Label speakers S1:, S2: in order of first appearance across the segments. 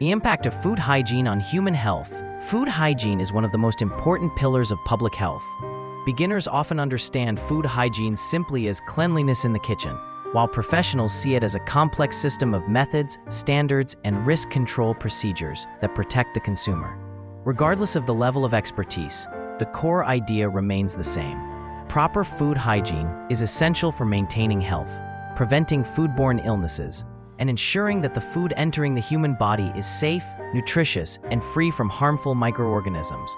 S1: The impact of food hygiene on human health. Food hygiene is one of the most important pillars of public health. Beginners often understand food hygiene simply as cleanliness in the kitchen, while professionals see it as a complex system of methods, standards, and risk control procedures that protect the consumer. Regardless of the level of expertise, the core idea remains the same. Proper food hygiene is essential for maintaining health, preventing foodborne illnesses, and ensuring that the food entering the human body is safe, nutritious, and free from harmful microorganisms.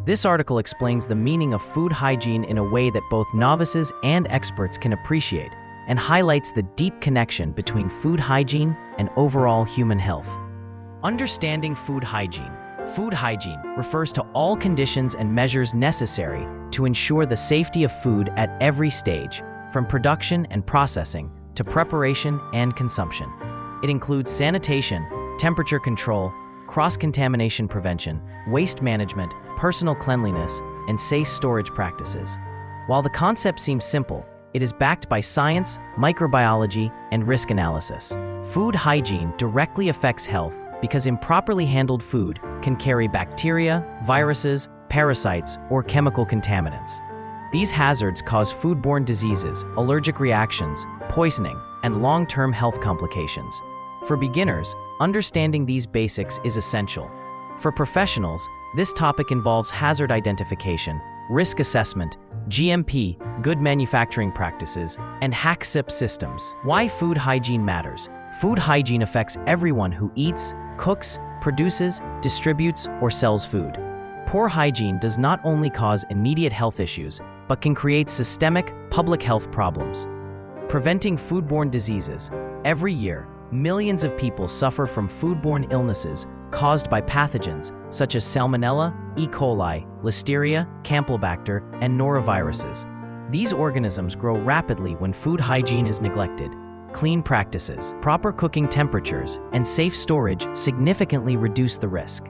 S1: This article explains the meaning of food hygiene in a way that both novices and experts can appreciate, and highlights the deep connection between food hygiene and overall human health. Understanding food hygiene. Food hygiene refers to all conditions and measures necessary to ensure the safety of food at every stage, from production and processing to preparation and consumption. It includes sanitation, temperature control, cross-contamination prevention, waste management, personal cleanliness, and safe storage practices. While the concept seems simple, it is backed by science, microbiology, and risk analysis. Food hygiene directly affects health because improperly handled food can carry bacteria, viruses, parasites, or chemical contaminants. These hazards cause foodborne diseases, allergic reactions, poisoning, and long-term health complications. For beginners, understanding these basics is essential. For professionals, this topic involves hazard identification, risk assessment, GMP, good manufacturing practices, and HACCP systems. Why food hygiene matters. Food hygiene affects everyone who eats, cooks, produces, distributes, or sells food. Poor hygiene does not only cause immediate health issues, but can create systemic public health problems. Preventing foodborne diseases. Every year, millions of people suffer from foodborne illnesses caused by pathogens such as Salmonella, E. coli, Listeria, Campylobacter, and noroviruses. These organisms grow rapidly when food hygiene is neglected. Clean practices, proper cooking temperatures, and safe storage significantly reduce the risk.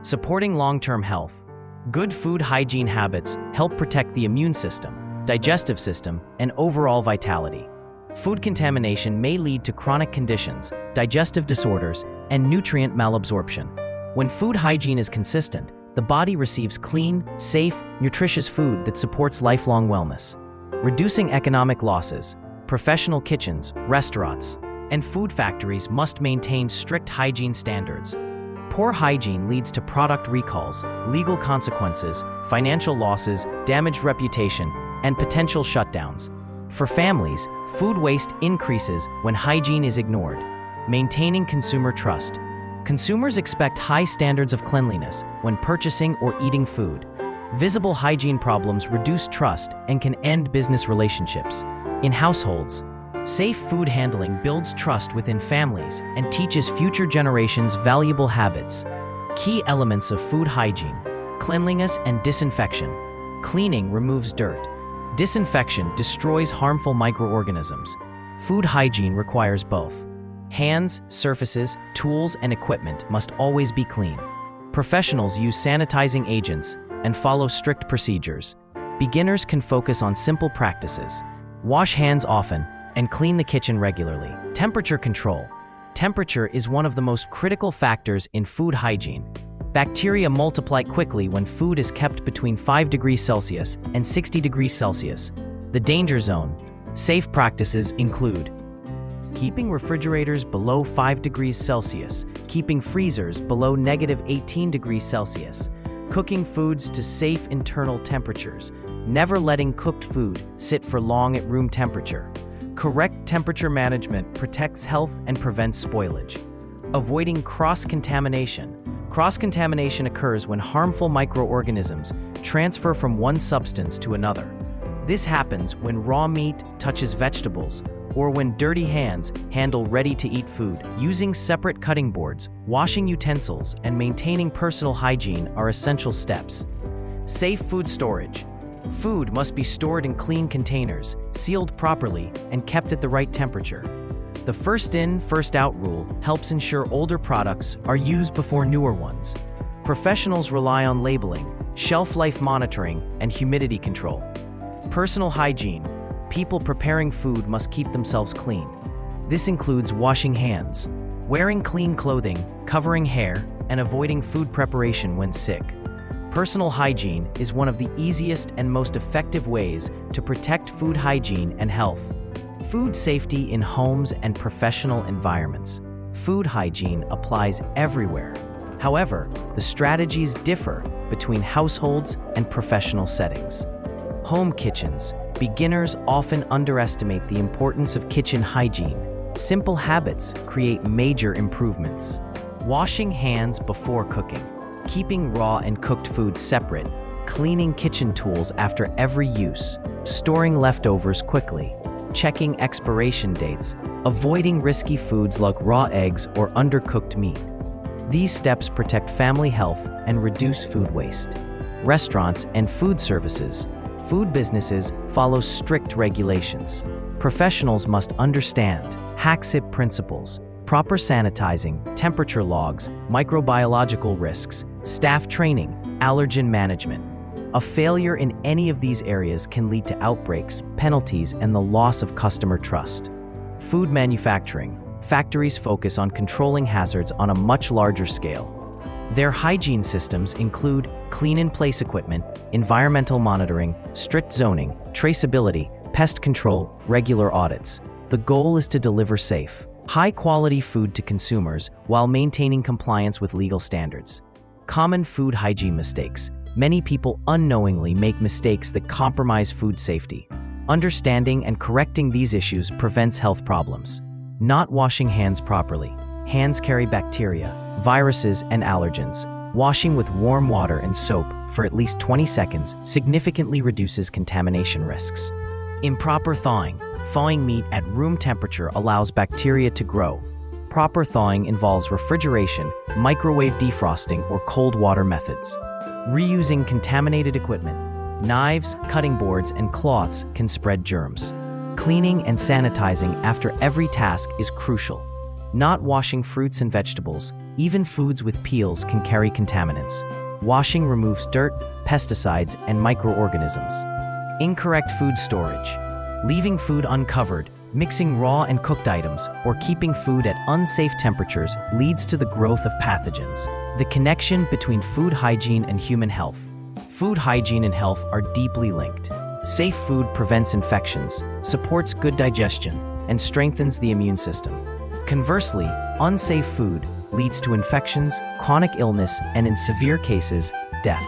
S1: Supporting long-term health. Good food hygiene habits help protect the immune system, digestive system, and overall vitality. Food contamination may lead to chronic conditions, digestive disorders, and nutrient malabsorption. When food hygiene is consistent, the body receives clean, safe, nutritious food that supports lifelong wellness. Reducing economic losses. Professional kitchens, restaurants, and food factories must maintain strict hygiene standards. Poor hygiene leads to product recalls, legal consequences, financial losses, damaged reputation, and potential shutdowns. For families, food waste increases when hygiene is ignored. Maintaining consumer trust. Consumers expect high standards of cleanliness when purchasing or eating food. Visible hygiene problems reduce trust and can end business relationships. In households, safe food handling builds trust within families and teaches future generations valuable habits. Key elements of food hygiene: cleanliness and disinfection. Cleaning removes dirt. Disinfection destroys harmful microorganisms. Food hygiene requires both. Hands, surfaces, tools, and equipment must always be clean. Professionals use sanitizing agents and follow strict procedures. Beginners can focus on simple practices. Wash hands often and clean the kitchen regularly. Temperature control. Temperature is one of the most critical factors in food hygiene. Bacteria multiply quickly when food is kept between 5 degrees Celsius and 60 degrees Celsius. The danger zone. Safe practices include keeping refrigerators below 5 degrees Celsius, keeping freezers below -18 degrees Celsius, cooking foods to safe internal temperatures, never letting cooked food sit for long at room temperature. Correct temperature management protects health and prevents spoilage. Avoiding cross-contamination. Cross-contamination occurs when harmful microorganisms transfer from one substance to another. This happens when raw meat touches vegetables, or when dirty hands handle ready-to-eat food. Using separate cutting boards, washing utensils, and maintaining personal hygiene are essential steps. Safe food storage. Food must be stored in clean containers, sealed properly, and kept at the right temperature. The first in, first out rule helps ensure older products are used before newer ones. Professionals rely on labeling, shelf life monitoring, and humidity control. Personal hygiene. People preparing food must keep themselves clean. This includes washing hands. Wearing clean clothing, covering hair, and avoiding food preparation when sick. Personal hygiene is one of the easiest and most effective ways to protect food hygiene and health. Food safety in homes and professional environments. Food hygiene applies everywhere. However, the strategies differ between households and professional settings. Home kitchens. Beginners often underestimate the importance of kitchen hygiene. Simple habits create major improvements. Washing hands before cooking. Keeping raw and cooked food separate. Cleaning kitchen tools after every use. Storing leftovers quickly. Checking expiration dates. Avoiding risky foods like raw eggs or undercooked meat. These steps protect family health and reduce food waste. Restaurants and food services. Food businesses follow strict regulations. Professionals must understand HACCP principles, proper sanitizing, temperature logs, microbiological risks, staff training, allergen management. A failure in any of these areas can lead to outbreaks, penalties, and the loss of customer trust. Food manufacturing. Factories focus on controlling hazards on a much larger scale. Their hygiene systems include clean-in-place equipment, environmental monitoring, strict zoning, traceability, pest control, regular audits. The goal is to deliver safe, high-quality food to consumers while maintaining compliance with legal standards. Common food hygiene mistakes. Many people unknowingly make mistakes that compromise food safety. Understanding and correcting these issues prevents health problems. Not washing hands properly. Hands carry bacteria, viruses, and allergens. Washing with warm water and soap for at least 20 seconds significantly reduces contamination risks. Improper thawing. Thawing meat at room temperature allows bacteria to grow. Proper thawing involves refrigeration, microwave defrosting, or cold water methods. Reusing contaminated equipment. Knives, cutting boards, and cloths can spread germs. Cleaning and sanitizing after every task is crucial. Not washing fruits and vegetables. Even foods with peels can carry contaminants. Washing removes dirt, pesticides, and microorganisms. Incorrect food storage. Leaving food uncovered, mixing raw and cooked items, or keeping food at unsafe temperatures leads to the growth of pathogens. The connection between food hygiene and human health. Food hygiene and health are deeply linked. Safe food prevents infections, supports good digestion, and strengthens the immune system. Conversely, unsafe food leads to infections, chronic illness, and in severe cases, death.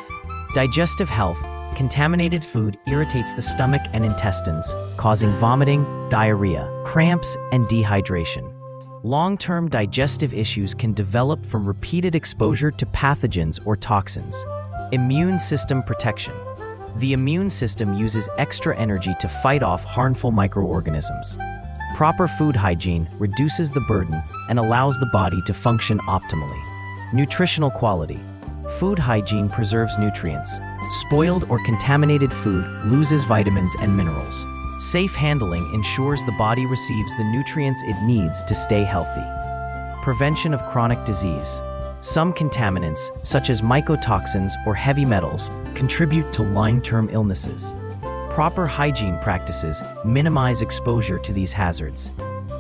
S1: Digestive health. Contaminated food irritates the stomach and intestines, causing vomiting, diarrhea, cramps, and dehydration. Long-term digestive issues can develop from repeated exposure to pathogens or toxins. Immune system protection. The immune system uses extra energy to fight off harmful microorganisms. Proper food hygiene reduces the burden and allows the body to function optimally. Nutritional quality. Food hygiene preserves nutrients. Spoiled or contaminated food loses vitamins and minerals. Safe handling ensures the body receives the nutrients it needs to stay healthy. Prevention of chronic disease. Some contaminants, such as mycotoxins or heavy metals, contribute to long-term illnesses. Proper hygiene practices minimize exposure to these hazards.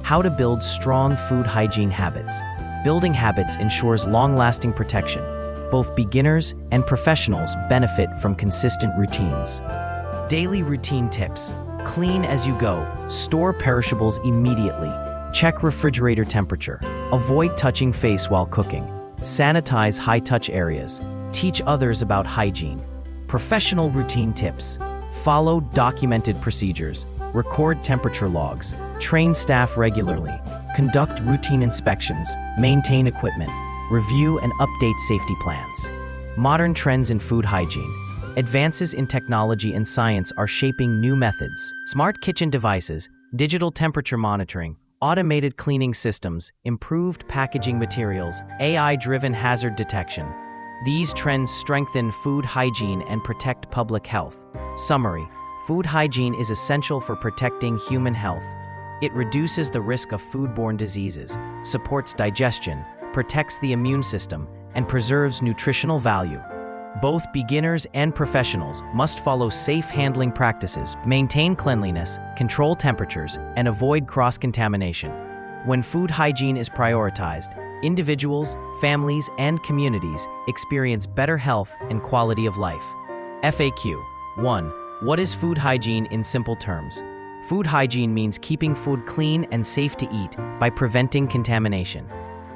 S1: How to build strong food hygiene habits. Building habits ensures long-lasting protection. Both beginners and professionals benefit from consistent routines. Daily routine tips. Clean as you go. Store perishables immediately. Check refrigerator temperature. Avoid touching face while cooking. Sanitize high-touch areas. Teach others about hygiene. Professional routine tips. Follow documented procedures. Record temperature logs. Train staff regularly. Conduct routine inspections. Maintain equipment. Review and update safety plans. Modern trends in food hygiene. Advances in technology and science are shaping new methods. Smart kitchen devices, digital temperature monitoring, automated cleaning systems, improved packaging materials, AI-driven hazard detection. These trends strengthen food hygiene and protect public health. Summary: food hygiene is essential for protecting human health. It reduces the risk of foodborne diseases, supports digestion, protects the immune system, and preserves nutritional value. Both beginners and professionals must follow safe handling practices, maintain cleanliness, control temperatures, and avoid cross-contamination. When food hygiene is prioritized, individuals, families, and communities experience better health and quality of life. FAQ 1. What is food hygiene in simple terms? Food hygiene means keeping food clean and safe to eat by preventing contamination.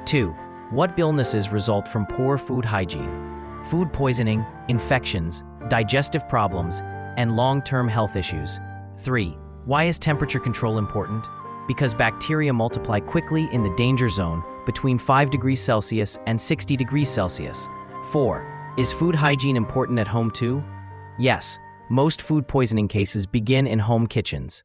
S1: 2. What illnesses result from poor food hygiene? Food poisoning, infections, digestive problems, and long-term health issues. 3. Why is temperature control important? Because bacteria multiply quickly in the danger zone between 5 degrees Celsius and 60 degrees Celsius. 4. Is food hygiene important at home too? Yes, most food poisoning cases begin in home kitchens.